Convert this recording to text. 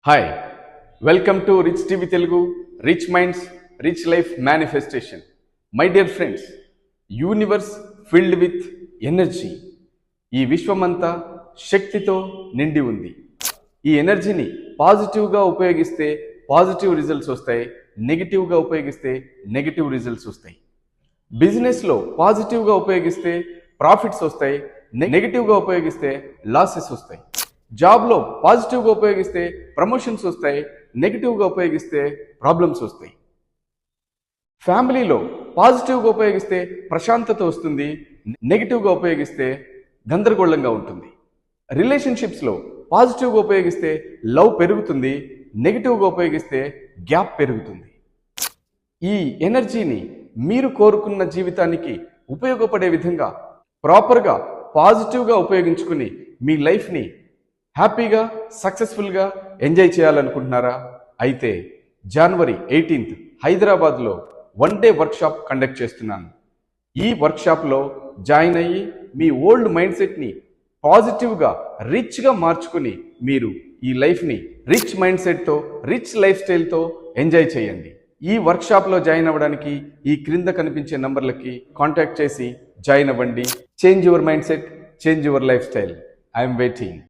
Hi welcome to rich TV Telugu rich minds rich life manifestation. My dear friends, universe filled with energy. ఈ విశ్వమంతా శక్తితో నిండి ఉంది. ఈ ఎనర్జీని పాజిటివ్గా ఉపయోగిస్తే పాజిటివ్ రిజల్ట్స్ వస్తాయి, నెగిటివ్గా ఉపయోగిస్తే నెగిటివ్ రిజల్ట్స్ వస్తాయి. బిజినెస్లో పాజిటివ్గా ఉపయోగిస్తే ప్రాఫిట్స్ వస్తాయి, నెగిటివ్గా ఉపయోగిస్తే లాసెస్ వస్తాయి. జాబ్లో పాజిటివ్గా ఉపయోగిస్తే ప్రమోషన్స్ వస్తాయి, నెగిటివ్గా ఉపయోగిస్తే ప్రాబ్లమ్స్ వస్తాయి. ఫ్యామిలీలో పాజిటివ్గా ఉపయోగిస్తే ప్రశాంతత వస్తుంది, నెగిటివ్గా ఉపయోగిస్తే గందరగోళంగా ఉంటుంది. రిలేషన్షిప్స్లో పాజిటివ్గా ఉపయోగిస్తే లవ్ పెరుగుతుంది, నెగిటివ్గా ఉపయోగిస్తే గ్యాప్ పెరుగుతుంది. ఈ ఎనర్జీని మీరు కోరుకున్న జీవితానికి ఉపయోగపడే విధంగా ప్రాపర్గా పాజిటివ్గా ఉపయోగించుకుని మీ లైఫ్ని హ్యాపీగా సక్సెస్ఫుల్గా ఎంజాయ్ చేయాలనుకుంటున్నారా? అయితే జనవరి 18 హైదరాబాద్లో 1 డే వర్క్షాప్ కండక్ట్ చేస్తున్నాను. ఈ వర్క్షాప్లో జాయిన్ అయ్యి మీ ఓల్డ్ మైండ్ సెట్ని పాజిటివ్గా రిచ్గా మార్చుకుని మీరు ఈ లైఫ్ని రిచ్ మైండ్ సెట్తో రిచ్ లైఫ్ స్టైల్తో ఎంజాయ్ చేయండి. ఈ వర్క్షాప్లో జాయిన్ అవ్వడానికి ఈ క్రింద కనిపించే నంబర్లకి కాంటాక్ట్ చేసి జాయిన్ అవ్వండి. Change your mind set, change your life style. I'm waiting.